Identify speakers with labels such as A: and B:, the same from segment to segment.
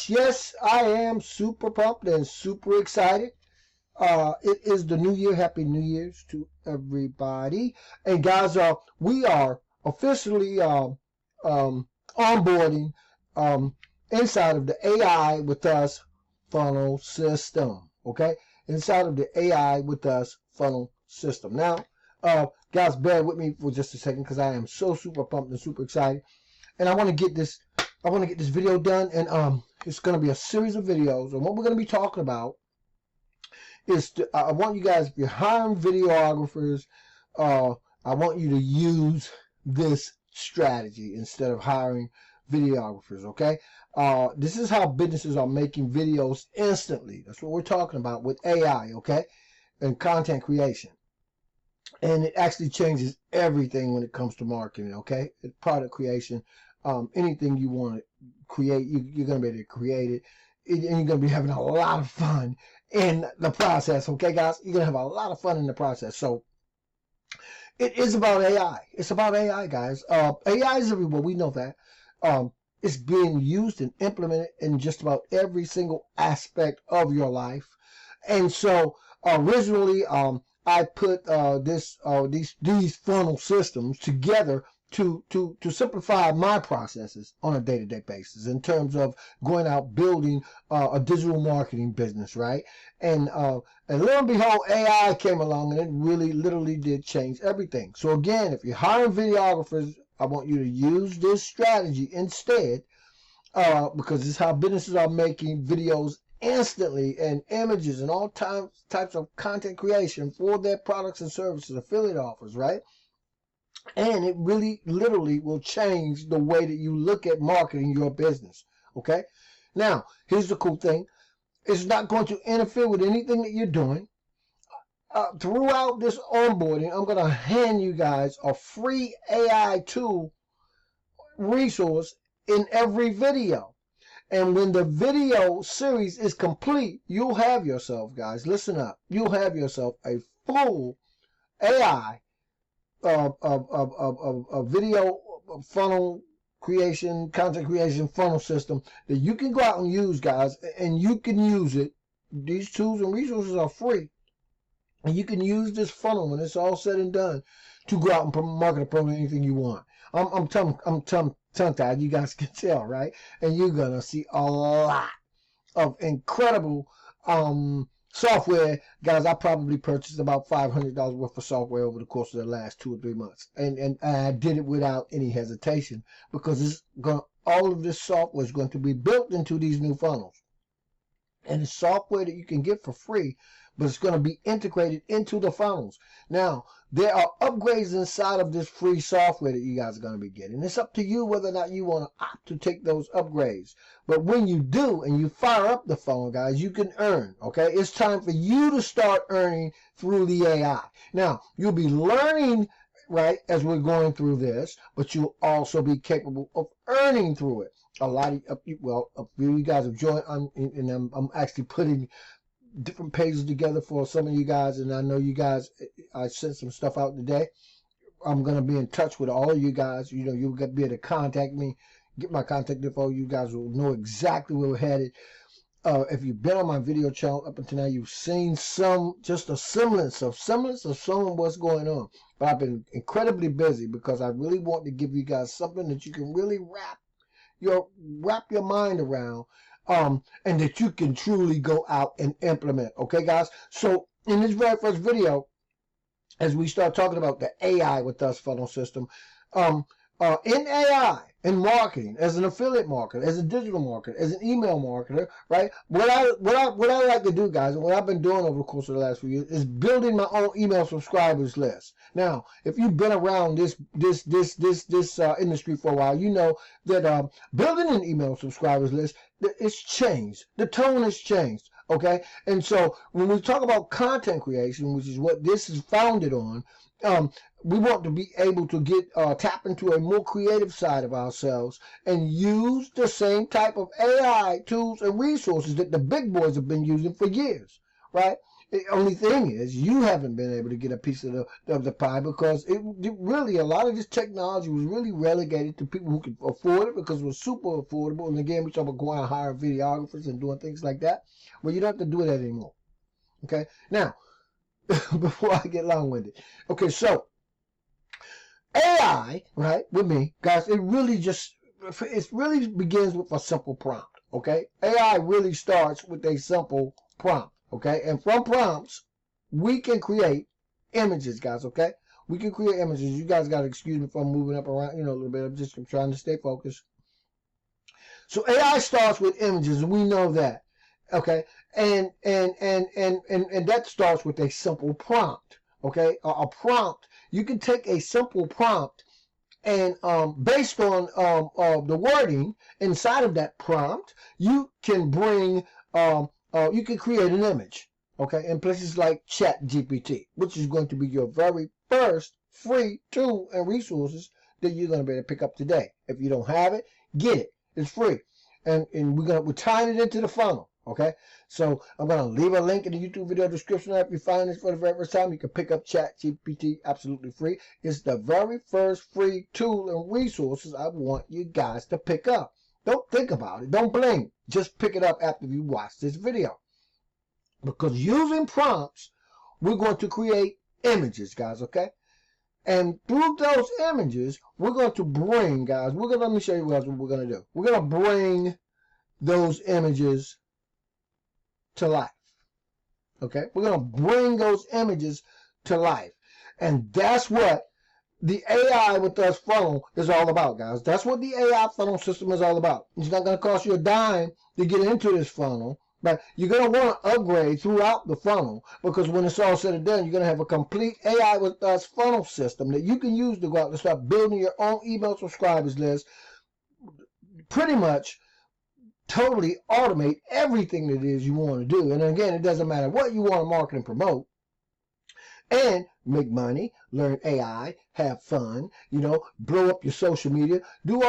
A: Yes, I am super pumped and super excited. It is the new year. Happy New Year's to everybody. And guys, we are officially onboarding inside of the AI with us funnel system. Okay, inside of the AI with us funnel system. Now, guys, bear with me for just a second because I am so super pumped and super excited, and I want to get this. I want to get this video done, and it's going to be a series of videos. And what we're going to be talking about is I want you guys, if you're hiring videographers, I want you to use this strategy instead of hiring videographers, okay? This is how businesses are making videos instantly. That's what we're talking about with AI, okay? And content creation. And it actually changes everything when it comes to marketing, okay? It's product creation. Anything you want to create, you're going to be able to create it. And you're going to be having a lot of fun in the process, okay, guys? You're going to have a lot of fun in the process. So it is about AI. It's about AI, guys. AI is everywhere. We know that. It's being used and implemented in just about every single aspect of your life. And so originally, I put these funnel systems together to simplify my processes on a day-to-day basis in terms of going out building a digital marketing business, right? And lo and behold, AI came along and it really literally did change everything. So again, if you're hiring videographers, I want you to use this strategy instead, because this is how businesses are making videos instantly, and images and all types of content creation for their products and services, affiliate offers, right? And it really literally will change the way that you look at marketing your business, okay? Now, here's the cool thing. It's not going to interfere with anything that you're doing. Throughout this onboarding, I'm going to hand you guys a free AI tool resource in every video. And when the video series is complete, you'll have yourself, guys, listen up, you'll have yourself a full AI a video funnel creation, content creation funnel system that you can go out and use, guys, and you can use it. These tools and resources are free, and you can use this funnel when it's all said and done to go out and market and promote anything you want. I'm tongue-tied, you guys can tell, right? And you're gonna see a lot of incredible software, guys. I probably purchased about $500 worth of software over the course of the last 2 or 3 months, and I did it without any hesitation, because all of this software is going to be built into these new funnels, and it's software that you can get for free, but it's going to be integrated into the funnels. Now, there are upgrades inside of this free software that you guys are going to be getting. It's up to you whether or not you want to opt to take those upgrades. But when you do and you fire up the funnel, guys, you can earn, okay? It's time for you to start earning through the AI. Now, you'll be learning, right, as we're going through this, but you'll also be capable of earning through it. A few of you guys have joined, and I'm actually putting different pages together for some of you guys, and I know you guys, I sent some stuff out today. I'm going to be in touch with all of you guys. You know, you'll be able to contact me, get my contact info. You guys will know exactly where we're headed. If you've been on my video channel up until now, you've seen just a semblance of some of what's going on. But I've been incredibly busy because I really want to give you guys something that you can really wrap your mind around, and that you can truly go out and implement. Okay, guys? So in this very first video, as we start talking about the AI with us funnel system, in AI, in marketing, as an affiliate marketer, as a digital marketer, as an email marketer, right? What I like to do, guys, and what I've been doing over the course of the last few years is building my own email subscribers list. Now, if you've been around this industry for a while, you know that building an email subscribers list, it's changed. The tone has changed. Okay, and so when we talk about content creation, which is what this is founded on, we want to be able to get tap into a more creative side of ourselves and use the same type of AI tools and resources that the big boys have been using for years, right? The only thing is, you haven't been able to get a piece of the pie because it really, a lot of this technology was really relegated to people who could afford it because it was super affordable. And again, we talk about going out and hire videographers and doing things like that. Well, you don't have to do that anymore. Okay? Now, before I get long-winded. Okay, so AI, right, with me, guys, it really begins with a simple prompt. Okay? AI really starts with a simple prompt. Okay, and from prompts, we can create images, guys, okay? We can create images. You guys got to excuse me if I'm moving up around, a little bit. I'm trying to stay focused. So AI starts with images, and we know that, okay? And that starts with a simple prompt, okay? A prompt, you can take a simple prompt and based on the wording inside of that prompt, you can bring you can create an image, okay, in places like ChatGPT, which is going to be your very first free tool and resources that you're going to be able to pick up today. If you don't have it, get it. It's free, and we're tying it into the funnel, okay. So I'm going to leave a link in the YouTube video description. If you find this for the very first time, you can pick up ChatGPT absolutely free. It's the very first free tool and resources I want you guys to pick up. Don't think about it. Don't blink. Just pick it up after you watch this video. Because using prompts, we're going to create images, guys, okay? And through those images, we're going to bring, guys, let me show you guys what we're going to do. We're going to bring those images to life. Okay? We're going to bring those images to life. And that's what the AI with us funnel is all about, guys. That's what the AI funnel system is all about. It's not going to cost you a dime to get into this funnel, but you're going to want to upgrade throughout the funnel because when it's all said and done, you're going to have a complete AI with us funnel system that you can use to go out and start building your own email subscribers list. Pretty much totally automate everything that it is you want to do. And again, it doesn't matter what you want to market and promote. And make money, learn AI, have fun, blow up your social media, do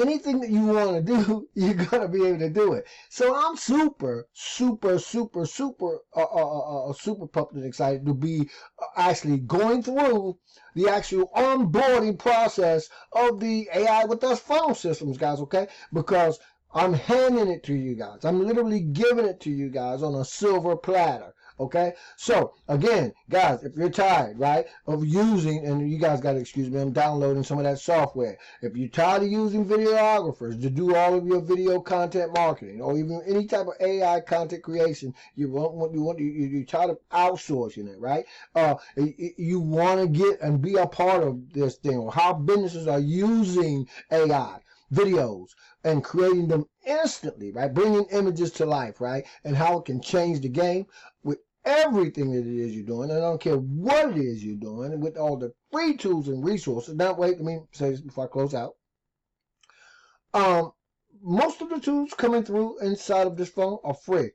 A: anything that you want to do, you're going to be able to do it. So I'm super pumped and excited to be actually going through the actual onboarding process of the AI with us funnel systems, guys, okay? Because I'm handing it to you guys. I'm literally giving it to you guys on a silver platter. Okay, so again, guys, if you're tired, right, of using, and you guys got to excuse me, I'm downloading some of that software. If you're tired of using videographers to do all of your video content marketing, or even any type of AI content creation, you're tired of outsourcing it, right? You want to get and be a part of this thing, or how businesses are using AI videos and creating them instantly, right? Bringing images to life, right? And how it can change the game with everything that it is you're doing. And I don't care what it is you're doing, and with all the free tools and resources. Now, wait, let me say this before I close out. Most of the tools coming through inside of this phone are free.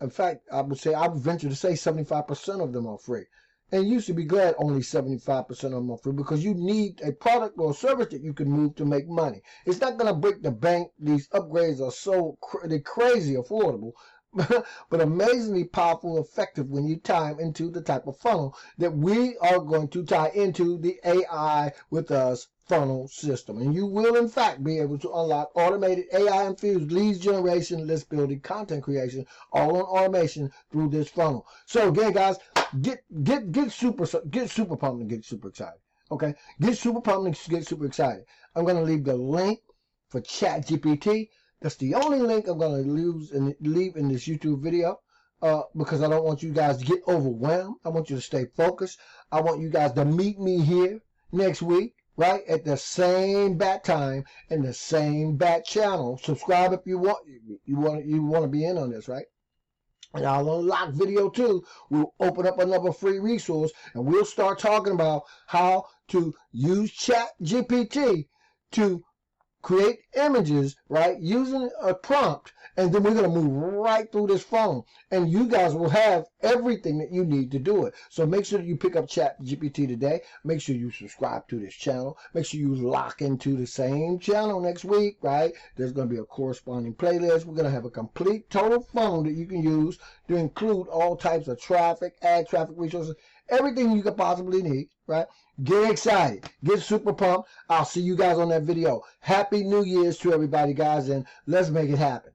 A: In fact, I would venture to say 75% of them are free. And you should be glad only 75% of them are free because you need a product or a service that you can move to make money. It's not going to break the bank. These upgrades are so crazy affordable, but amazingly powerful, effective when you tie them into the type of funnel that we are going to tie into the AI with us funnel system. And you will, in fact, be able to unlock automated AI-infused leads generation, list building, content creation, all on automation through this funnel. So again, guys, get super pumped and get super excited. Okay, get super pumped and get super excited. I'm going to leave the link for ChatGPT. That's the only link I'm going to leave in this YouTube video because I don't want you guys to get overwhelmed. I want you to stay focused. I want you guys to meet me here next week, right, at the same bat time and the same bat channel. Subscribe if you want to be in on this, right? And I'll unlock video 2. We'll open up another free resource and we'll start talking about how to use ChatGPT to create images, right, using a prompt, and then we're going to move right through this funnel, and you guys will have everything that you need to do it. So make sure that you pick up ChatGPT today. Make sure you subscribe to this channel. Make sure you lock into the same channel next week, right? There's going to be a corresponding playlist. We're going to have a complete total funnel that you can use to include all types of traffic, ad traffic resources, everything you could possibly need, right? Get excited. Get super pumped. I'll see you guys on that video. Happy New Year's to everybody, guys, and let's make it happen.